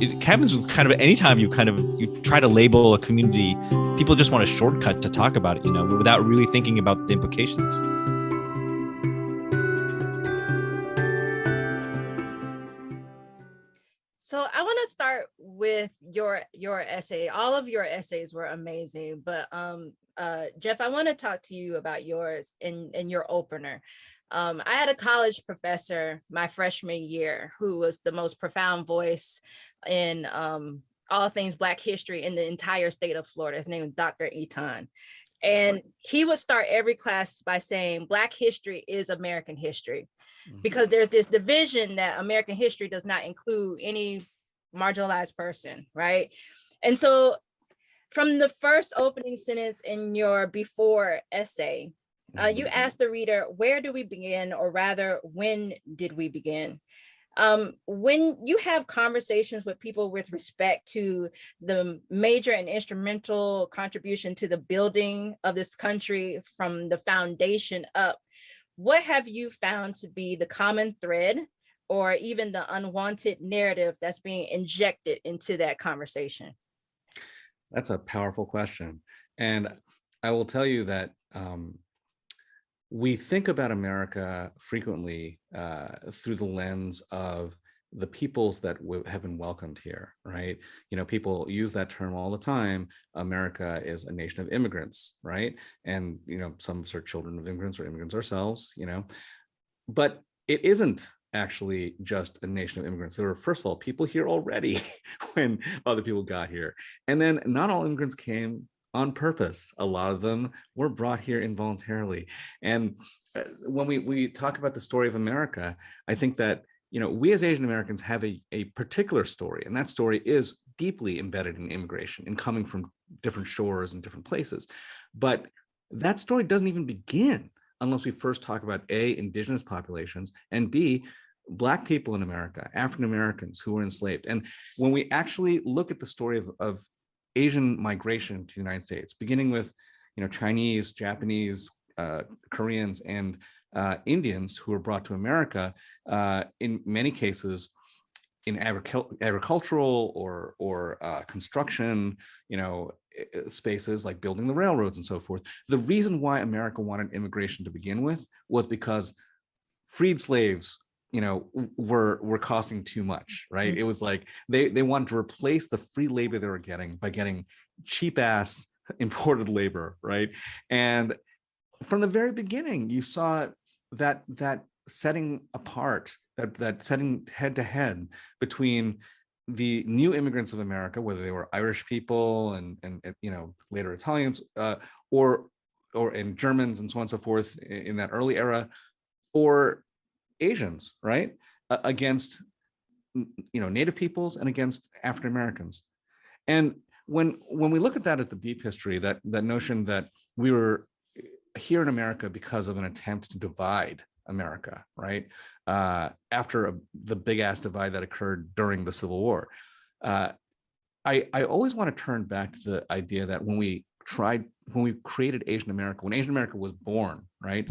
it happens with kind of anytime you try to label a community, people just want a shortcut to talk about it, without really thinking about the implications. So I want to start with your essay. All of your essays were amazing, but Jeff, I want to talk to you about yours in your opener. I had a college professor my freshman year who was the most profound voice in all things Black history in the entire state of Florida. His name is Dr. Eaton. And he would start every class by saying, Black history is American history. Because there's this division that American history does not include any marginalized person, right? And so from the first opening sentence in your before essay, you asked the reader, where do we begin? Or rather, when did we begin? When you have conversations with people with respect to the major and instrumental contribution to the building of this country from the foundation up, what have you found to be the common thread or even the unwanted narrative that's being injected into that conversation? That's a powerful question. And I will tell you that we think about America frequently through the lens of the peoples that have been welcomed here, right? People use that term all the time. America is a nation of immigrants, right? And, some are children of immigrants or immigrants ourselves, but it isn't actually just a nation of immigrants. There were, first of all, people here already when other people got here. And then not all immigrants came on purpose. A lot of them were brought here involuntarily. And when we talk about the story of America, I think that we as Asian Americans have a particular story, and that story is deeply embedded in immigration and coming from different shores and different places. But that story doesn't even begin unless we first talk about A, indigenous populations, and B, Black people in America, African Americans who were enslaved. And when we actually look at the story of Asian migration to the United States, beginning with Chinese, Japanese, Koreans, and Indians who were brought to America, in many cases in agricultural or construction, spaces like building the railroads and so forth. The reason why America wanted immigration to begin with was because freed slaves, were costing too much, right? It was like they wanted to replace the free labor they were getting by getting cheap ass imported labor, right? And from the very beginning, you saw that setting apart, that setting head to head between the new immigrants of America, whether they were Irish people and later Italians, or and Germans and so on and so forth in that early era, or Asians, right, against Native peoples and against African Americans. And when we look at that as the deep history, that notion that we were here in America because of an attempt to divide America, right? After the big ass divide that occurred during the Civil War. I always want to turn back to the idea that when we created Asian America, when Asian America was born, right,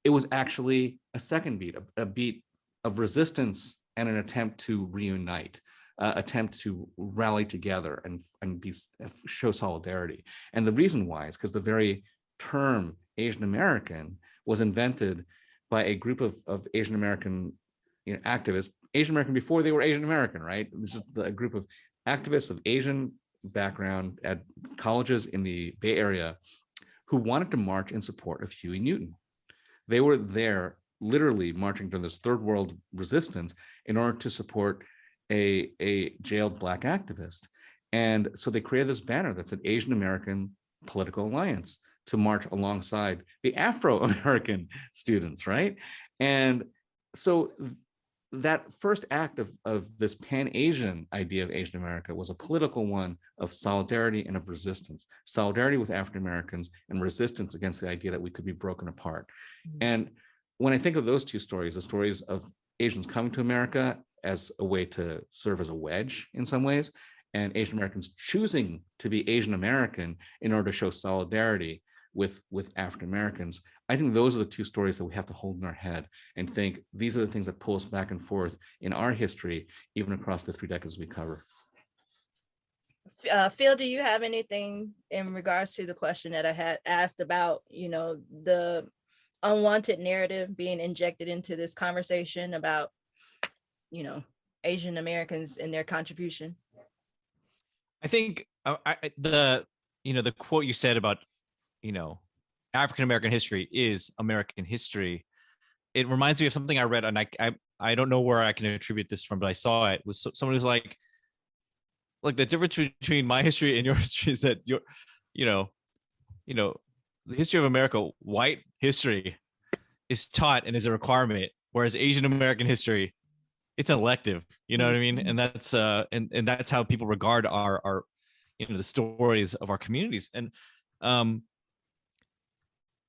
it was actually a second beat, a beat of resistance and an attempt to reunite, attempt to rally together and show solidarity. And the reason why is because the very term Asian American was invented by a group of Asian American activists, Asian American before they were Asian American, right? This is a group of activists of Asian background at colleges in the Bay Area who wanted to march in support of Huey Newton. They were there literally marching during this third world resistance in order to support a jailed Black activist. And so they created this banner that said Asian American Political Alliance to march alongside the Afro-American students, right? And so that first act of this pan-Asian idea of Asian America was a political one of solidarity and of resistance, solidarity with African Americans and resistance against the idea that we could be broken apart. Mm-hmm. And when I think of those two stories, the stories of Asians coming to America as a way to serve as a wedge in some ways, and Asian Americans choosing to be Asian American in order to show solidarity with African Americans, I think those are the two stories that we have to hold in our head and think these are the things that pull us back and forth in our history, even across the 3 decades we cover. Phil, do you have anything in regards to the question that I had asked about, the unwanted narrative being injected into this conversation about, Asian Americans and their contribution? I think the quote you said about, African American history is American history. It reminds me of something I read, and I don't know where I can attribute this from, but I saw it was someone who's like the difference between my history and your history is that the history of America, white history, is taught and is a requirement, whereas Asian American history, it's an elective. You know what I mean? And that's and that's how people regard our the stories of our communities. And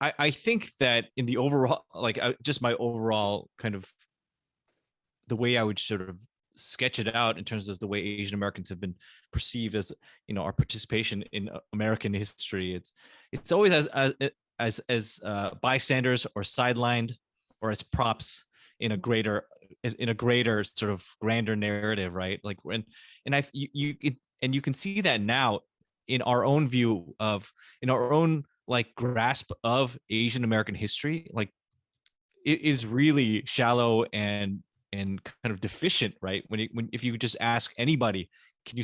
I think that in the overall, just my overall kind of the way I would sort of sketch it out in terms of the way Asian Americans have been perceived as, our participation in American history. It's always as bystanders or sidelined or as props in a greater sort of grander narrative, right? Like you can see that now in our own view of, in our own grasp of Asian American history. Like, it is really shallow and kind of deficient, right? If you just ask anybody, can you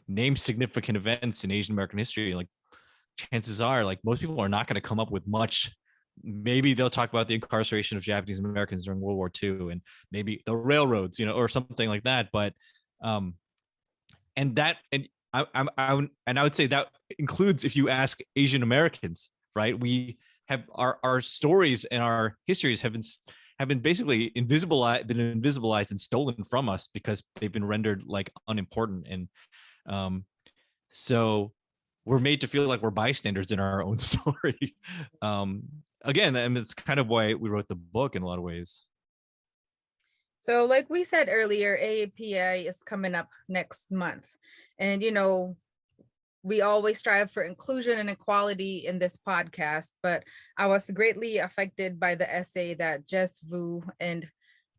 name significant events in Asian American history? Like, chances are, most people are not going to come up with much. Maybe they'll talk about the incarceration of Japanese Americans during World War II, and maybe the railroads, or something like that. But, I would say that includes if you ask Asian Americans, right? We have our stories and our histories have been basically invisibilized and stolen from us because they've been rendered unimportant. And so we're made to feel like we're bystanders in our own story. Again, it's kind of why we wrote the book in a lot of ways. So like we said earlier, AAPI is coming up next month. And, we always strive for inclusion and equality in this podcast, but I was greatly affected by the essay that Jess Vu and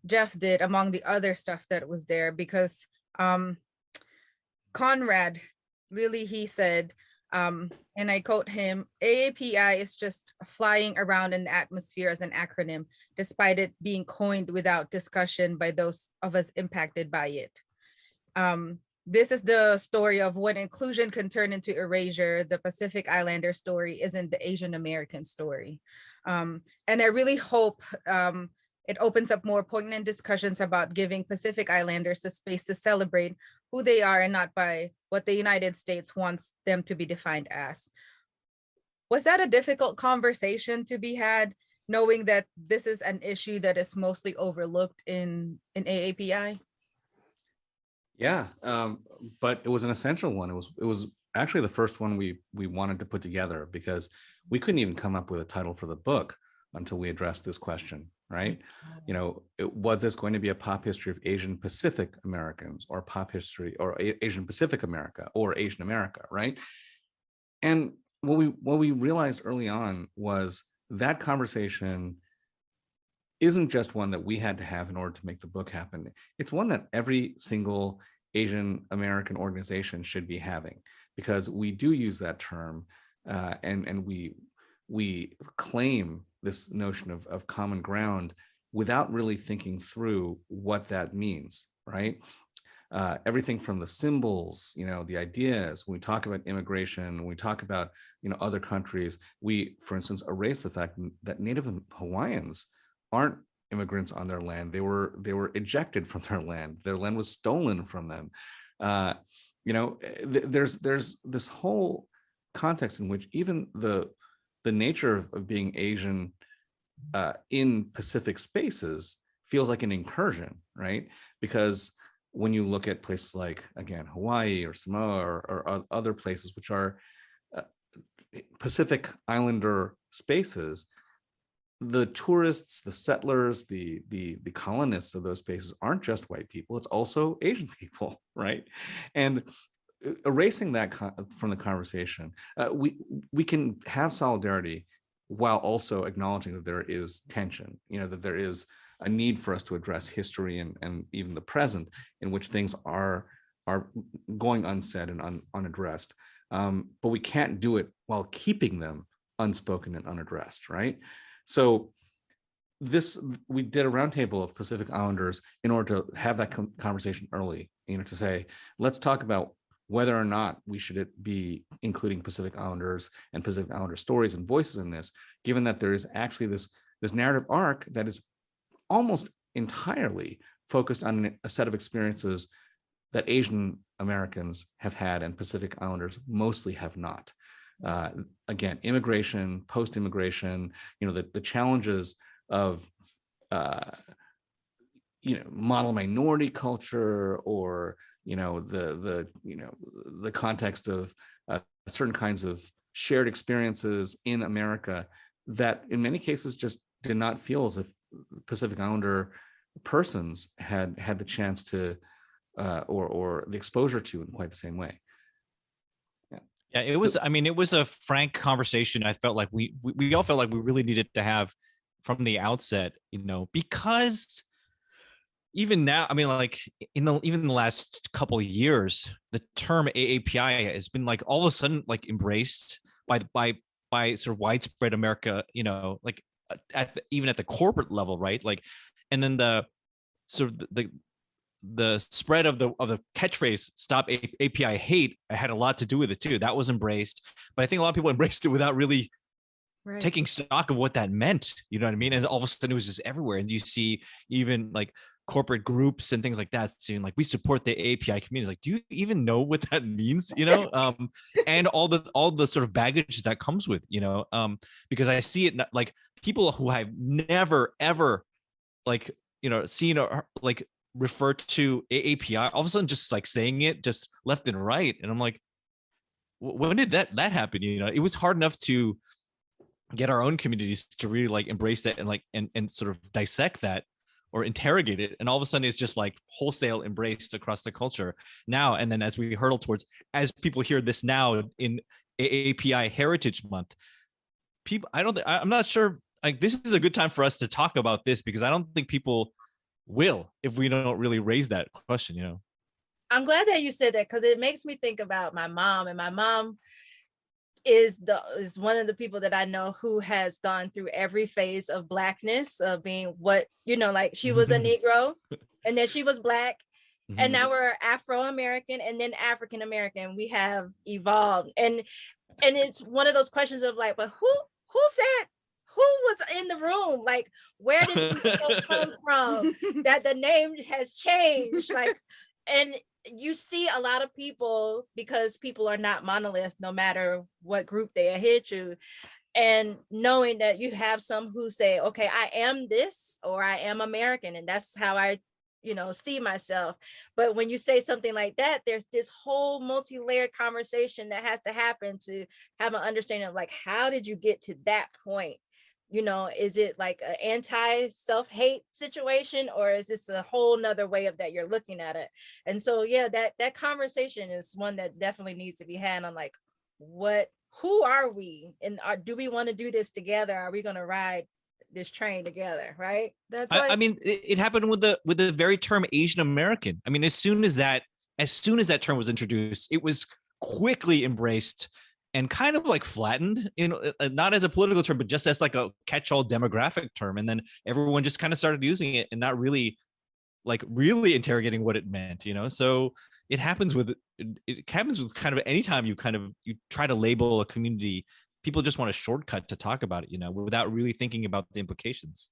Jeff did, among the other stuff that was there, because Conrad, really, he said, and I quote him, AAPI is just flying around in the atmosphere as an acronym, despite it being coined without discussion by those of us impacted by it. This is the story of when inclusion can turn into erasure. The Pacific Islander story isn't the Asian American story. And I really hope it opens up more poignant discussions about giving Pacific Islanders the space to celebrate who they are and not by what the United States wants them to be defined as. Was that a difficult conversation to be had, knowing that this is an issue that is mostly overlooked in AAPI? Yeah, but it was an essential one. It was actually the first one we wanted to put together, because we couldn't even come up with a title for the book until we addressed this question, right? Was this going to be a pop history of Asian Pacific Americans, or pop history, or Asian Pacific America, or Asian America, right? And what we realized early on was that conversation isn't just one that we had to have in order to make the book happen. It's one that every single Asian American organization should be having, because we do use that term, and we claim this notion of common ground without really thinking through what that means, right? Everything from the symbols, the ideas. When we talk about immigration, when we talk about other countries, we, for instance, erase the fact that Native Hawaiians aren't immigrants on their land. They were ejected from their land. Their land was stolen from them. There's this whole context in which even the nature of being Asian in Pacific spaces feels like an incursion, right? Because when you look at places like, again, Hawaii or Samoa or other places which are Pacific Islander spaces, the tourists, the settlers, the colonists of those spaces aren't just white people, it's also Asian people, right? And erasing that from the conversation, we can have solidarity while also acknowledging that there is tension, that there is a need for us to address history and even the present in which things are going unsaid and unaddressed. But we can't do it while keeping them unspoken and unaddressed, right? So we did a roundtable of Pacific Islanders in order to have that conversation early, to say, let's talk about whether or not we should be including Pacific Islanders and Pacific Islander stories and voices in this, given that there is actually this narrative arc that is almost entirely focused on a set of experiences that Asian Americans have had and Pacific Islanders mostly have not. Again, immigration, post-immigration, the challenges of model minority culture, or the context of certain kinds of shared experiences in America that in many cases just did not feel as if Pacific Islander persons had the chance to or the exposure to in quite the same way. Yeah, it was. I mean, it was a frank conversation. I felt like we all felt like we really needed to have from the outset, because even now, I mean, like even the last couple of years, the term AAPI has been like all of a sudden like embraced by sort of widespread America, like even at the corporate level, right? Like, and then the sort of the spread of the catchphrase "Stop API Hate" had a lot to do with it too. That was embraced, but I think a lot of people embraced it without really taking stock of what that meant. You know what I mean? And all of a sudden it was just everywhere. And you see even like corporate groups and things like that saying like, we support the API community. Like, do you even know what that means? And all the sort of baggage that comes with, because I see it like people who I've never, ever like, seen or like refer to AAPI, all of a sudden just like saying it just left and right. And I'm like, when did that happen? It was hard enough to get our own communities to really like embrace that and like and sort of dissect that or interrogate it, and all of a sudden it's just like wholesale embraced across the culture now. And then as we hurtle towards, as people hear this now in AAPI Heritage Month, I'm not sure, like, this is a good time for us to talk about this, because I don't think people will if we don't really raise that question. I'm glad that you said that, because it makes me think about my mom, and my mom is one of the people that I know who has gone through every phase of Blackness, of being like she was a Negro, and then she was Black, and now we're Afro-American, and then African-American. We have evolved, and it's one of those questions of like, but who said, who was in the room? Like, where did these people come from that the name has changed? Like, and you see a lot of people, because people are not monolith, no matter what group they adhere to, and knowing that you have some who say, okay, I am this, or I am American, and that's how I see myself. But when you say something like that, there's this whole multi-layered conversation that has to happen to have an understanding of like, how did you get to that point? Is it like an anti-self-hate situation, or is this a whole nother way of that you're looking at it? And so, yeah, that conversation is one that definitely needs to be had on like, who are we? And do we want to do this together? Are we going to ride this train together? Right. That's I mean, it happened with the very term Asian American. I mean, as soon as that term was introduced, it was quickly embraced and kind of like flattened, not as a political term, but just as like a catch-all demographic term. And then everyone just kind of started using it and not really interrogating what it meant, So it happens with kind of anytime you try to label a community, people just want a shortcut to talk about it, without really thinking about the implications.